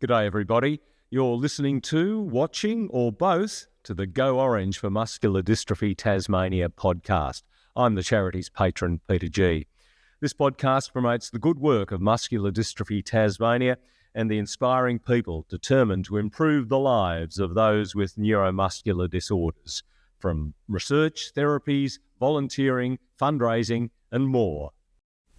G'day everybody. You're listening to, watching, or both to the Go Orange for Muscular Dystrophy Tasmania podcast. I'm the charity's patron, Peter G. This podcast promotes the good work of Muscular Dystrophy Tasmania and the inspiring people determined to improve the lives of those with neuromuscular disorders, from research, therapies, volunteering, fundraising, and more.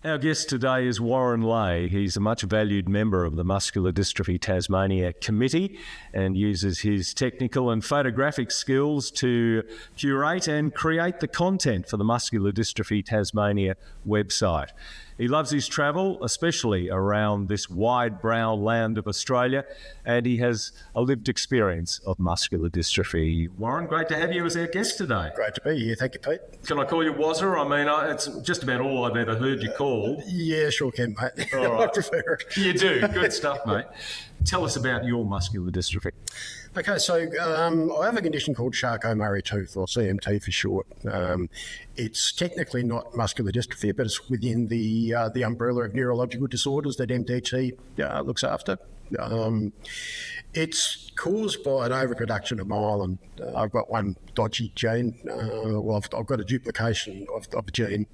Our guest today is Warren Leahy. He's a much valued member of the Muscular Dystrophy Tasmania Committee and uses his technical and photographic skills to curate and create the content for the Muscular Dystrophy Tasmania website. He loves his travel, especially around this wide brown land of Australia, and he has a lived experience of muscular dystrophy. Warren, great to have you as our guest today. Great to be here. Thank you, Pete. Can I call you Wazza? I mean, it's just about all I've ever heard you called. Yeah, sure can, mate. All right. I prefer it. You do. Good stuff, mate. Tell us about your muscular dystrophy. Okay, so I have a condition called Charcot-Marie Tooth, or CMT for short. It's technically not muscular dystrophy, but it's within the umbrella of neurological disorders that MDT looks after. It's caused by an overproduction of myelin. I've got one dodgy gene. I've got a duplication of a gene.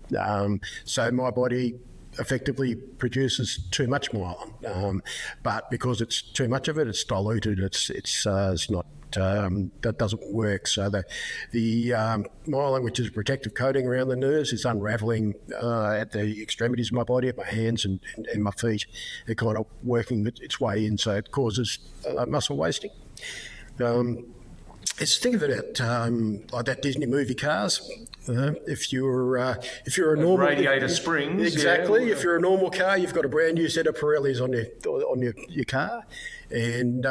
So my body effectively produces too much myelin, but because it's too much of it, it's diluted. It's not that doesn't work. So the myelin, which is a protective coating around the nerves, is unravelling at the extremities of my body, at my hands and my feet. They're kind of working its way in, so it causes muscle wasting. Think of it like that Disney movie Cars. If you're a normal radiator springs, exactly. Yeah. If you're a normal car, you've got a brand new set of Pirellis on your car, and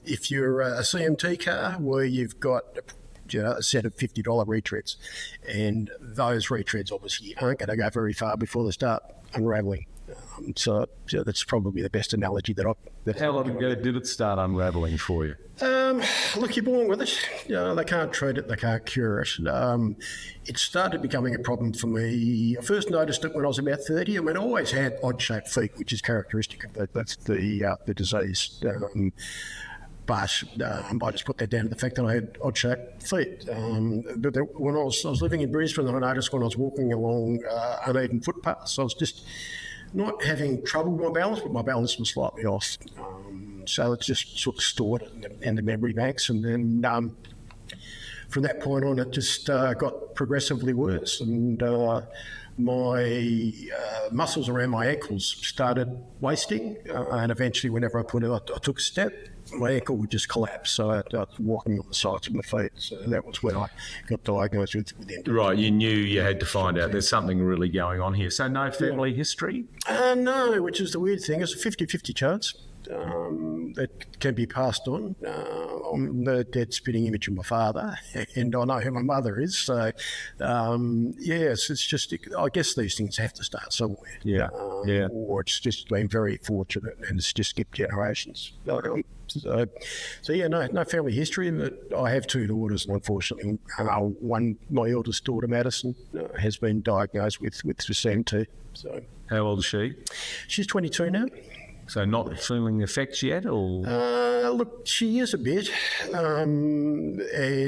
if you're a CMT car, where you've got a set of $50 retreads, and those retreads obviously aren't going to go very far before they start unravelling. So that's probably the best analogy that I've... How long ago did it start unravelling for you? Look, you're born with it. They can't treat it, they can't cure it. It started becoming a problem for me. I first noticed it when I was about 30. I mean, I always had odd-shaped feet, which is characteristic of that's the disease. But I just put that down to the fact that I had odd-shaped feet. But when I was living in Brisbane, I noticed when I was walking along uneven footpaths, I was just not having trouble with my balance, but my balance was slightly off. So it's just sort of stored in the memory banks. And then from that point on, it just got progressively worse. And my muscles around my ankles started wasting. And eventually, whenever I took a step, my ankle would just collapse. So I was walking on the sides of my feet. So that was when I got diagnosed with MDTas. Right, you knew you had to find out there's something really going on here. So no family history? No, which is the weird thing. It's a 50-50 chance that can be passed on. I'm the dead spitting image of my father, and I know who my mother is. So, yes, it's just, I guess these things have to start somewhere. Yeah. Or it's just been very fortunate and it's just skipped generations. So yeah, no family history, but I have two daughters, and unfortunately, my eldest daughter, Madison, has been diagnosed with CMT. So, how old is she? She's 22 now. So not feeling the effects yet, or? Look, she is a bit, and we're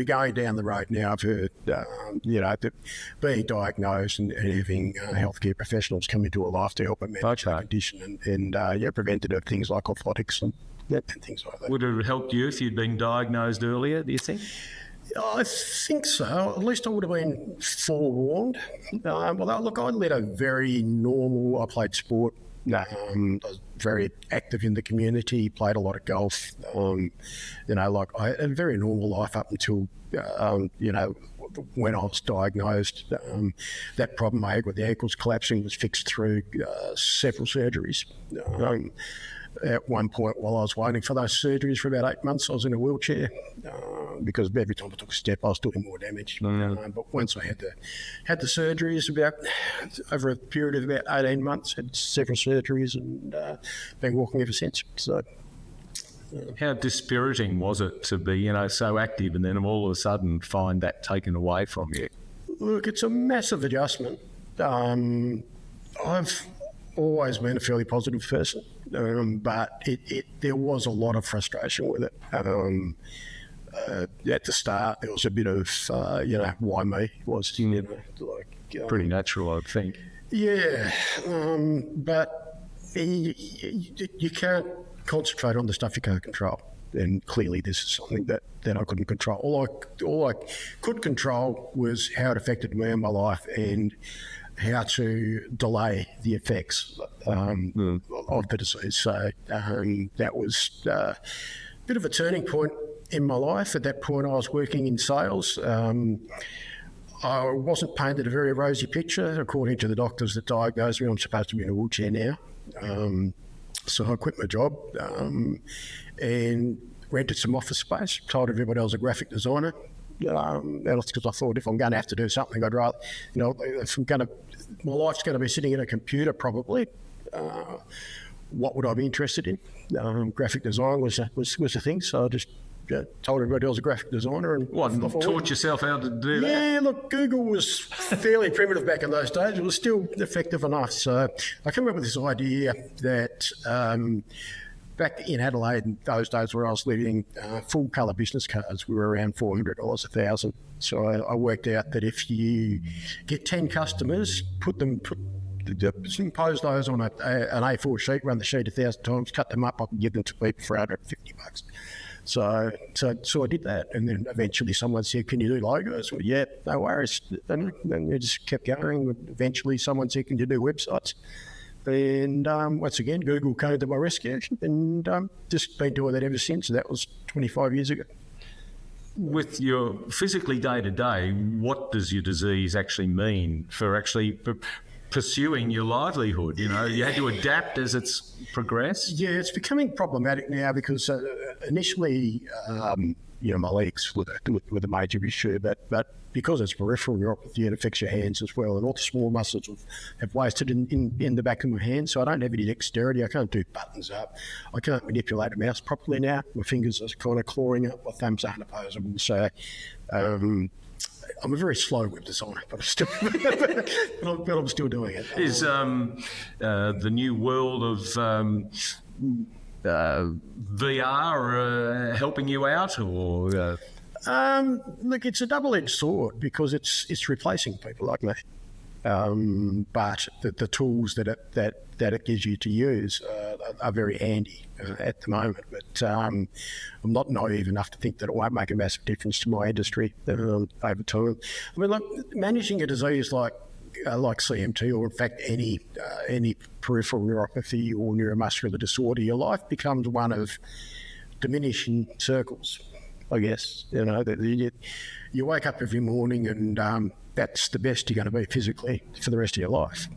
going down the road now of her, being diagnosed and having healthcare professionals come into her life to help her manage her condition and preventative things like orthotics and things like that. Would it have helped you if you'd been diagnosed earlier, do you think? I think so. At least I would have been forewarned. Look, I led a very normal... I played sport. I was very active in the community, played a lot of golf. I had a very normal life up until, when I was diagnosed. That problem I had with the ankles collapsing was fixed through several surgeries. At one point, while I was waiting for those surgeries for about 8 months, I was in a wheelchair because every time I took a step, I was doing more damage. But once I had the surgeries, over a period of about 18 months, had several surgeries and been walking ever since. So, how dispiriting was it to be, so active and then all of a sudden find that taken away from you? Look, it's a massive adjustment. always been a fairly positive person, but there was a lot of frustration with it. At the start, there was a bit of, why me? Was, pretty natural, I think. Yeah, but you can't concentrate on the stuff you can't control. And clearly this is something that I couldn't control. All I could control was how it affected me in my life and how to delay the effects of the disease. So that was a bit of a turning point in my life. At that point, I was working in sales. I wasn't painted a very rosy picture. According to the doctors that diagnosed me, I'm supposed to be in a wheelchair now. So I quit my job and rented some office space, told everybody I was a graphic designer. That's because I thought if I'm going to have to do something, I'd rather, if my life's going to be sitting at a computer probably, what would I be interested in? Graphic design was a thing, so I just told everybody I was a graphic designer. And taught yourself how to do that? Yeah, look, Google was fairly primitive back in those days. It was still effective enough. So I came up with this idea that back in Adelaide, in those days where I was living, full colour business cards were around $400 a thousand. So I worked out that if you get 10 customers, impose those on an A4 sheet, run the sheet 1,000 times, cut them up, I can give them to people for $150. So I did that, and then eventually someone said, "Can you do logos?" Well, yeah, no worries. And then it just kept going. Eventually someone said, "Can you do websites?" And once again, Google came to my rescue, and just been doing that ever since. That was 25 years ago. With your physically day-to-day, what does your disease actually mean for pursuing your livelihood? You had to adapt as it's progressed. Yeah, it's becoming problematic now because initially, my legs were the major issue, but because it's peripheral neuropathy, it affects your hands as well, and all the small muscles have wasted in the back of my hand, so I don't have any dexterity. I can't do buttons up. I can't manipulate a mouse properly now. My fingers are kind of clawing up. My thumbs aren't opposable, so I'm a very slow web designer, but I'm still doing it. Is the new world of VR helping you out, or? Look, it's a double-edged sword because it's replacing people like me. But the tools that it gives you to use are very handy at the moment. But I'm not naive enough to think that it won't make a massive difference to my industry over time. I mean, look, managing a disease like CMT, or in fact any peripheral neuropathy or neuromuscular disorder, your life becomes one of diminishing circles, I guess. You wake up every morning and that's the best you're going to be physically for the rest of your life.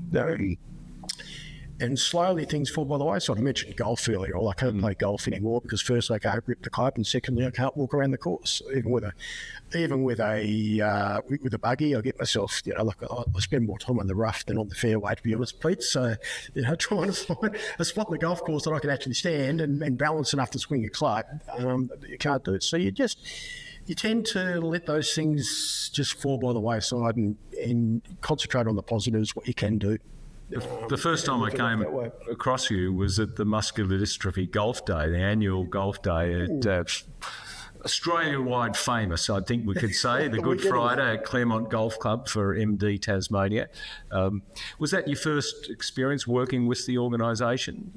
And slowly things fall by the wayside. I mentioned golf earlier. I can't play golf anymore because firstly I can't grip the club, and secondly I can't walk around the course. Even with a buggy, I get myself, I spend more time on the rough than on the fairway, to be honest, Pete. So, trying to find a spot in the golf course that I can actually stand and balance enough to swing a club, you can't do it. So you tend to let those things just fall by the wayside and concentrate on the positives, what you can do. The first time I came across you was at the Muscular Dystrophy Golf Day, the annual golf day at Australia-wide famous, I think we could say, the Good Friday at Claremont Golf Club for MD Tasmania. Was that your first experience working with the organisation?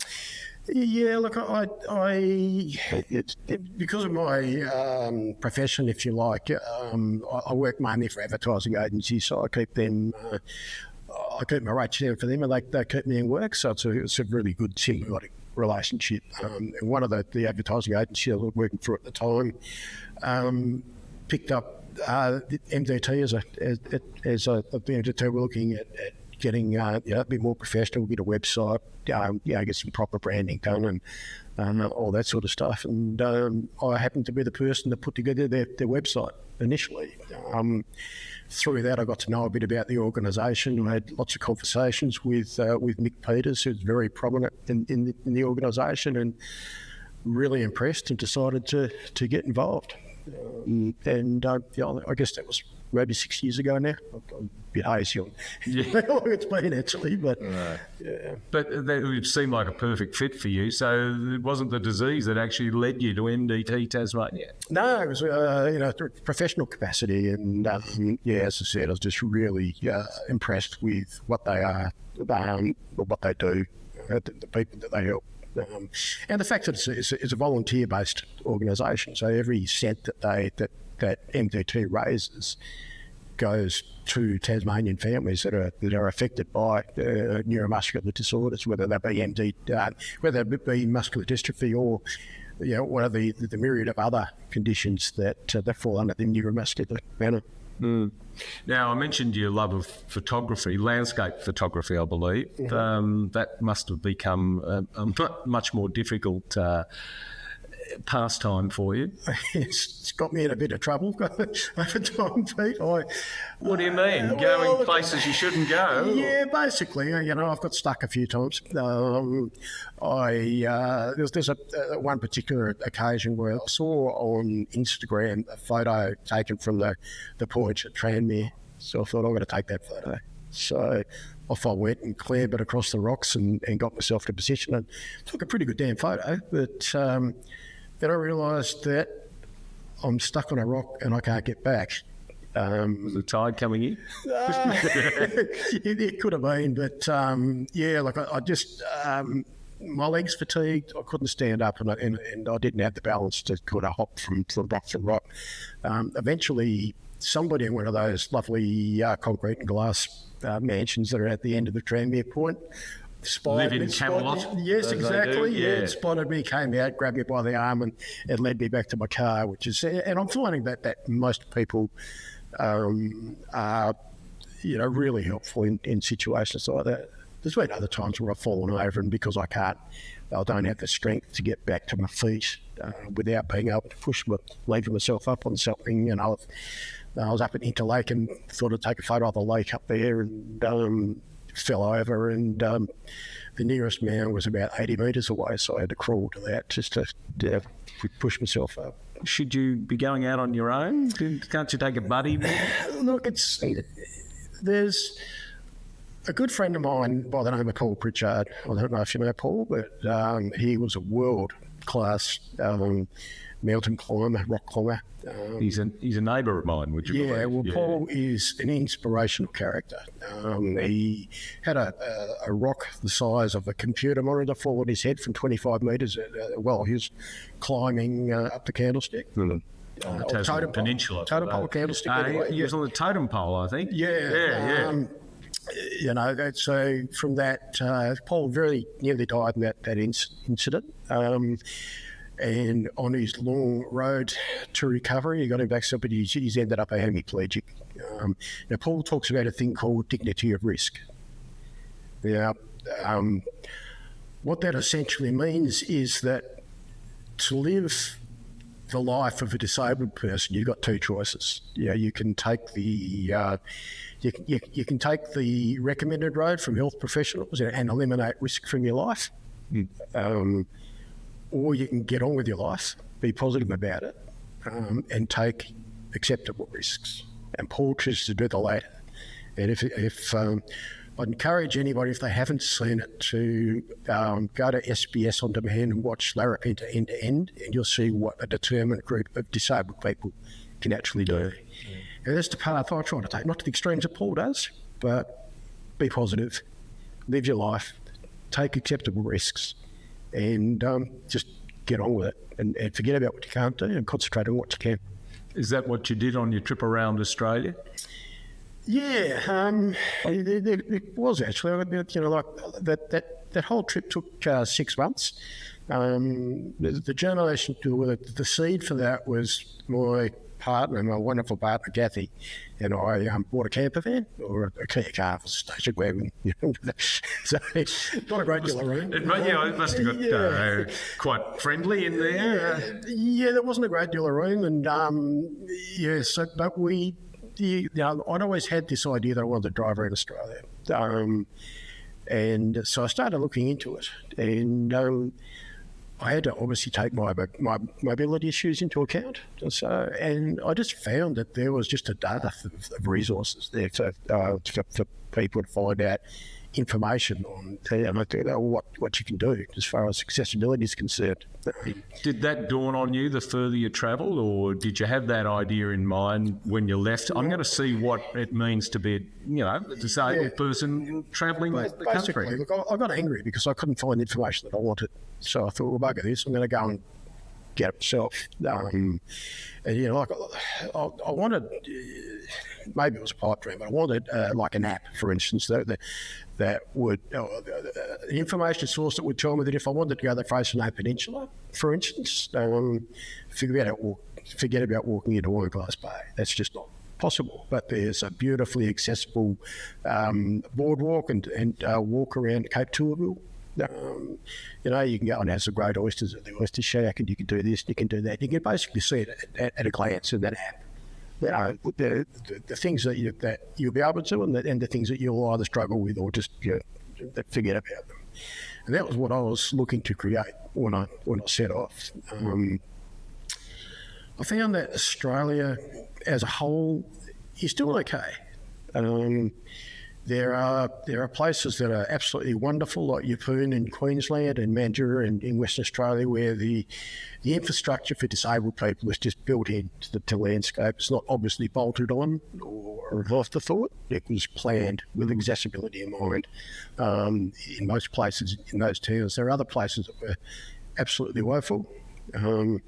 Yeah, look, because of my profession, if you like, I work mainly for advertising agencies, so I keep my rates down for them, and they keep me in work. So it's a really good symbiotic relationship. And one of the advertising agencies I was working for at the time picked up the MDT as a MDT. We're looking at getting a bit more professional, get a website, get some proper branding done, and all that sort of stuff. And I happened to be the person that put together their website initially. Through that, I got to know a bit about the organisation. I had lots of conversations with Mick Peters, who's very prominent in the organisation, and really impressed and decided to get involved. I guess that was maybe 6 years ago now. I'm a bit hazy on how long it's been actually, but yeah. But that would seem like a perfect fit for you. So it wasn't the disease that actually led you to MDT Tasmania? No, it was professional capacity, and as I said, I was just really impressed with what they are, or what they do, the people that they help. And the fact that it's a volunteer-based organisation, so every cent that MDT raises goes to Tasmanian families that are affected by neuromuscular disorders, whether that be muscular dystrophy or one of the myriad of other conditions that fall under the neuromuscular banner. Mm. Now, I mentioned your love of photography, landscape photography, I believe. Mm-hmm. That must have become a much more difficult pastime for you. It's got me in a bit of trouble over time, Pete. What do you mean? Going places you shouldn't go? Yeah, basically. I've got stuck a few times. There's one particular occasion where I saw on Instagram a photo taken from the porch at Tranmere. So I thought, I'm going to take that photo. So off I went and clambered across the rocks and got myself to position and took a pretty good damn photo. But then I realised that I'm stuck on a rock and I can't get back. Was the tide coming in? It could have been, but I just my legs fatigued. I couldn't stand up, and I didn't have the balance to kind of hop from rock to rock. Eventually, somebody in one of those lovely concrete and glass mansions that are at the end of the Tranmere Point. Live in Camelot? Yes, exactly. Yeah, it spotted me, came out, grabbed me by the arm and led me back to my car, and I'm finding that most people are really helpful in situations like that. There's been other times where I've fallen over, and because I don't have the strength to get back to my feet without being able to lever myself up on something. I was up at Interlake and thought I'd take a photo of the lake up there, and fell over, and the nearest mound was about 80 metres away, so I had to crawl to that just to push myself up. Should you be going out on your own? Can't you take a buddy? Look, there's a good friend of mine by the name of Paul Pritchard. I don't know if you know Paul, but he was a world-class mountain climber, rock climber. He's a neighbour of mine, would you believe? Well, Paul is an inspirational character. He had a rock the size of a computer monitor fall on his head from 25 metres while he was climbing up the Candlestick. Mm-hmm. Tasman Peninsula. Totem pole Candlestick. Anyway. He was on the totem pole, I think. Yeah. So from that, Paul very nearly died in that incident. And on his long road to recovery, he got him back, but he's ended up a hemiplegic. Now, Paul talks about a thing called dignity of risk. Now, what that essentially means is that to live the life of a disabled person, you've got two choices. You can take the you can take the recommended road from health professionals and eliminate risk from your life. Or you can get on with your life, be positive about it, and take acceptable risks. And Paul chooses to do the latter. And if I'd encourage anybody, if they haven't seen it, to go to SBS On Demand and watch Larapinta End to End, and you'll see what a determined group of disabled people can actually do. Yeah. And that's the path I try to take, not to the extremes that Paul does, but be positive, live your life, take acceptable risks, and just get on with it and forget about what you can't do and concentrate on what you can. Is that what you did on your trip around Australia? Yeah, it was actually. That whole trip took 6 months. The germination, the seed for that was my partner, my wonderful partner, Kathy, and I bought a camper van, or a Kia car for station wagon. So, not a great deal of room. It must have got quite friendly in there. Yeah, there wasn't a great deal of room, and but we... I'd always had this idea that I wanted to drive around Australia. And so I started looking into it. And I had to obviously take my mobility issues into account. So, and I just found that there was just a dearth of resources there for people to find out information on what you can do as far as accessibility is concerned. Did that dawn on you the further you travelled, or did you have that idea in mind when you left? I'm going to see what it means to be, a disabled person travelling the country. Look, I got angry because I couldn't find the information that I wanted. So I thought, well, bugger this, I'm going to go and get it myself. And, I wanted, maybe it was a pipe dream, but I wanted like an app, for instance, that would, the information source that would tell me that if I wanted to go to the Fraser Peninsula, for instance, forget about walking into Warnglass Bay. That's just not possible. But there's a beautifully accessible boardwalk and walk around Cape Tourville. You can go and have some great oysters at the oyster shack, and you can do this, you can do that. You can basically see it at a glance in that app. The things that you'll be able to, and the things that you'll either struggle with or just forget about them. And that was what I was looking to create when I set off. I found that Australia as a whole is still okay. There are places that are absolutely wonderful, like Yeppoon in Queensland and Mandurah in Western Australia, where the infrastructure for disabled people is just built into the landscape. It's not obviously bolted on or an afterthought. It was planned with accessibility in mind. In most places in those towns, there are other places that were absolutely woeful. And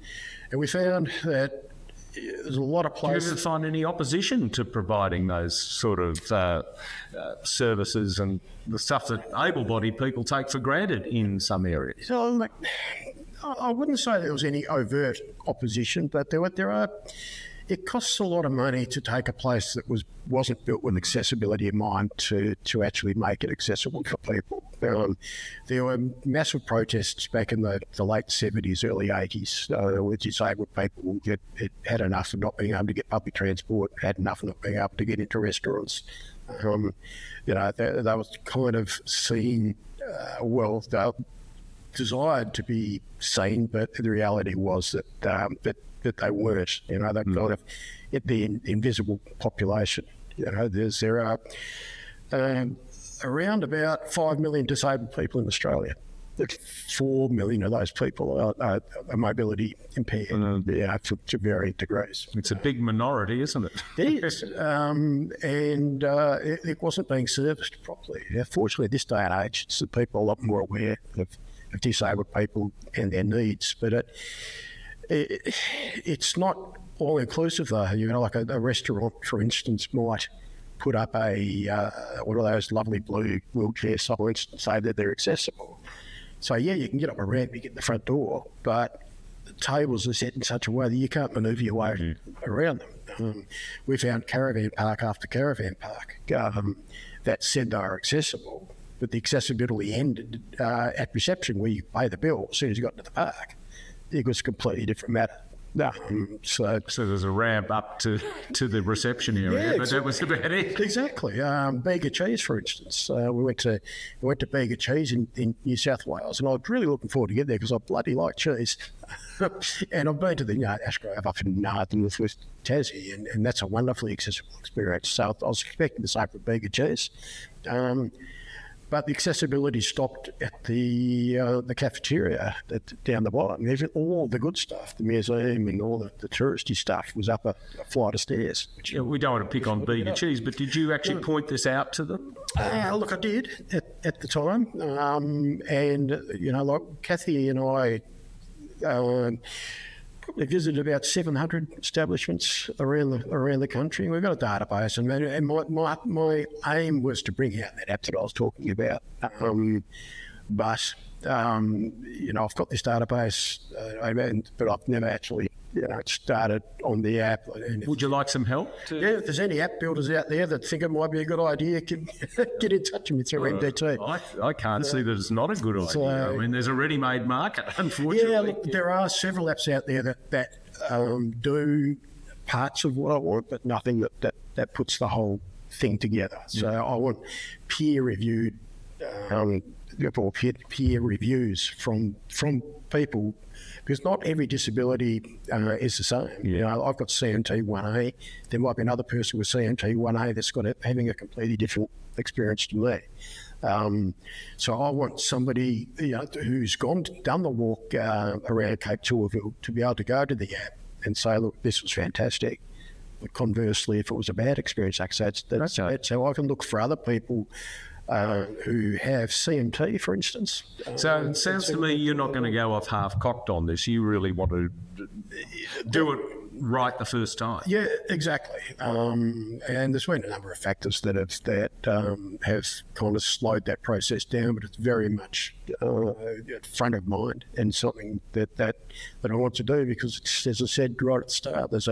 we found that there's a lot of places. Do you ever find any opposition to providing those sort of services and the stuff that able-bodied people take for granted in some areas? So, I wouldn't say there was any overt opposition, but there are. It costs a lot of money to take a place that wasn't built with accessibility in mind to actually make it accessible for people. There were massive protests back in the late 70s, early 80s, with disabled people that had enough of not being able to get public transport, had enough of not being able to get into restaurants. They was kind of seen, they were desired to be seen, but the reality was that they weren't. They kind of the invisible population. There are around about 5 million disabled people in Australia. 4 million of those people are mobility impaired, to varying degrees. It's a big minority, isn't it? It is, and it wasn't being serviced properly. Fortunately, at this day and age, it's the people a lot more aware of disabled people and their needs, but it's not all inclusive though. Like a restaurant, for instance, might put up one of those lovely blue wheelchair signs and say that they're accessible. So you can get up a ramp, you get in the front door, but the tables are set in such a way that you can't manoeuvre your way around them. We found caravan park after caravan park that said they are accessible, but the accessibility ended at reception, where you pay the bill as soon as you got into the park. It was a completely different matter. So there's a ramp up to the reception area, but that was about it. Exactly. Bega Cheese, for instance. We went to Bega Cheese in New South Wales, and I was really looking forward to get there because I bloody like cheese. And I've been to the Ashgrove up in northwest Tassie, and that's a wonderfully accessible experience. So I was expecting the same for Bega Cheese. But the accessibility stopped at the cafeteria down the bottom. All the good stuff, the museum and all the touristy stuff, was up a flight of stairs. We don't want to pick on Bega Cheese, but did you actually point this out to them? Look, I did at the time. Like Kathy and I probably visited about 700 establishments around the country. We've got a database, and my aim was to bring out that app that I was talking about. But I've got this database, but I've never actually started on the app. Would you like some help? If there's any app builders out there that think it might be a good idea, can get in touch with me through MDT. I can't see that it's not a good idea. There's a ready-made market, unfortunately. Yeah, look, there are several apps out there that do parts of what I want, but nothing that puts the whole thing together. So I want peer-reviewed or peer reviews from people, because not every disability is the same. You know, I've got CMT1A. There might be another person with CMT1A that's having a completely different experience to me. So I want somebody, you know, who's done the walk around Cape Tourville to be able to go to the app and say, look, this was fantastic. But conversely, if it was a bad experience, that's how I can look for other people who have CMT, for instance. So it sounds to me you're not going to go off half-cocked on this. You really want to do it right the first time. Yeah, exactly. And there's been a number of factors that have kind of slowed that process down, but it's very much front of mind and something that I want to do, because it's, as I said right at the start, there's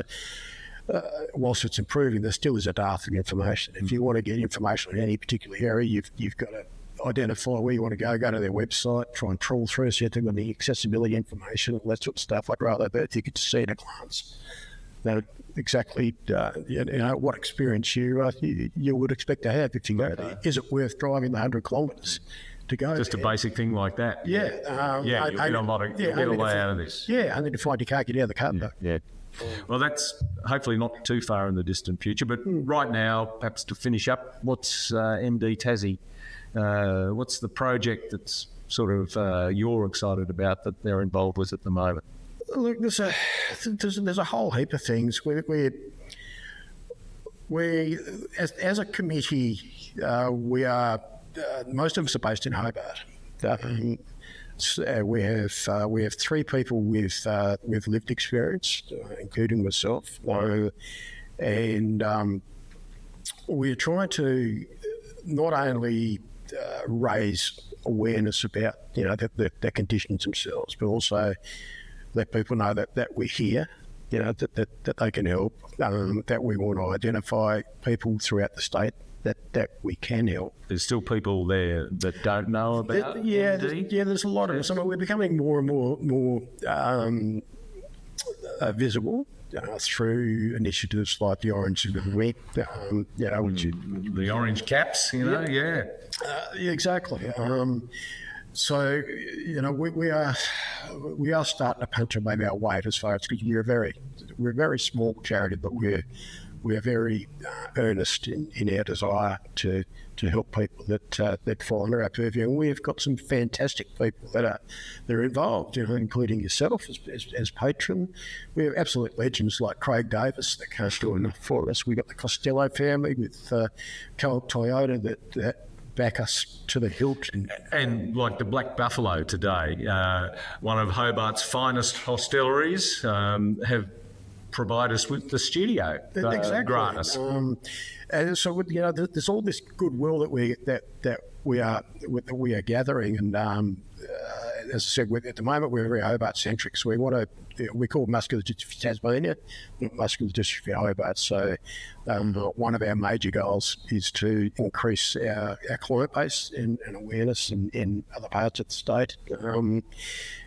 whilst it's improving, there still is a dearth of information. If you want to get information on any particular area, you've got to identify where you want to go to their website, try and trawl through, see if they've got any accessibility information, all that sort of stuff. I'd rather that you could see at a glance. Now, exactly, what experience you would expect to have if you go there. Is it worth driving the 100 kilometres to go Just there? a basic thing like that. Yeah. You'll get a lot out of this. Yeah, only to find you can't get out of the car. Yeah. Well, that's hopefully not too far in the distant future. But right now, perhaps to finish up, what's MDTas? What's the project that's sort of you're excited about that they're involved with at the moment? Look, there's a whole heap of things. We as a committee, we are most of us are based in Hobart. We have 3 people with lived experience, including myself, and we're trying to not only raise awareness about the conditions themselves, but also let people know that we're here, that they can help, that we want to identify people throughout the state that we can help. There's still people there that don't know about MD? There's a lot of us. I mean, we're becoming more and more visible through initiatives like the Orange Week, which the orange caps, exactly. So, we are starting to punch above our weight as far as, because we're a very small charity, but we are very earnest in our desire to help people that fall under our purview. And we've got some fantastic people that are involved, including yourself as patron. We have absolute legends like Craig Davis that can't do enough for us. We've got the Costello family with Co-op Toyota that back us to the hilt. And like the Black Buffalo today, one of Hobart's finest hostelries, have provide us with the studio. Exactly. Grant us. And so, there's all this goodwill that we are gathering, and as I said, at the moment we're very Hobart centric. So we call Muscular Dystrophy Tasmania, Muscular Dystrophy Hobart. So one of our major goals is to increase our client base and awareness in other parts of the state,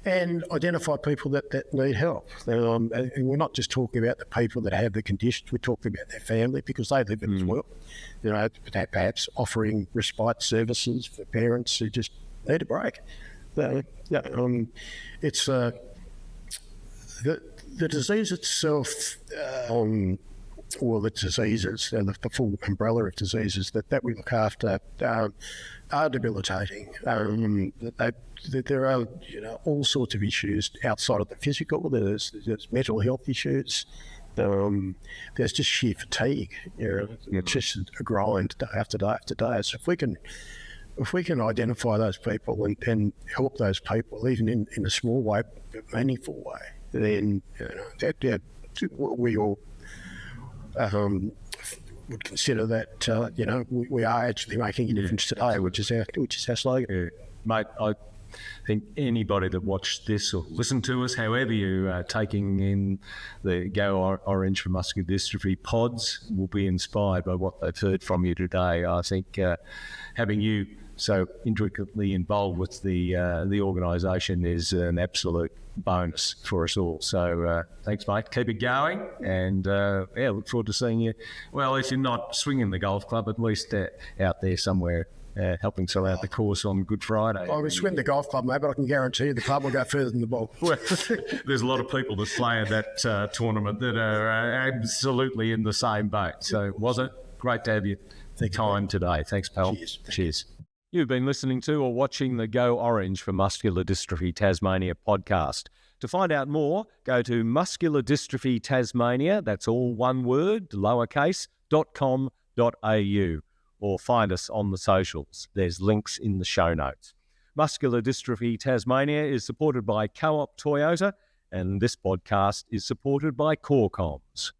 and identify people that need help. And we're not just talking about the people that have the conditions, we're talking about their family, because they live it as well. Perhaps offering respite services for parents who just need a break. It's the disease itself, or the diseases, the full umbrella of diseases that we look after are debilitating. There are all sorts of issues outside of the physical. There's mental health issues. There's just sheer fatigue. It's just a grind day after day after day. So if we can identify those people and help those people, even in a small way, but meaningful way, then we all would consider that we are actually making a difference today, which is our slogan. Yeah. Mate, I think anybody that watched this or listened to us, however you are taking in the Go Orange for Muscular Dystrophy pods, will be inspired by what they've heard from you today. I think having you so intricately involved with the organisation is an absolute bonus for us all. So thanks, mate. Keep it going, and look forward to seeing you. Well, if you're not swinging the golf club, at least out there somewhere helping sell out the course on Good Friday. I would swim the golf club, mate, but I can guarantee you the club will go further than the ball. Well, there's a lot of people that play in that tournament that are absolutely in the same boat. So, was it great to have you time today. Thanks, pal. Cheers. You've been listening to or watching the Go Orange for Muscular Dystrophy Tasmania podcast. To find out more, go to Muscular Dystrophy Tasmania, that's all one word, lowercase, .com.au, or find us on the socials. There's links in the show notes. Muscular Dystrophy Tasmania is supported by Co-op Toyota, and this podcast is supported by Core Comms.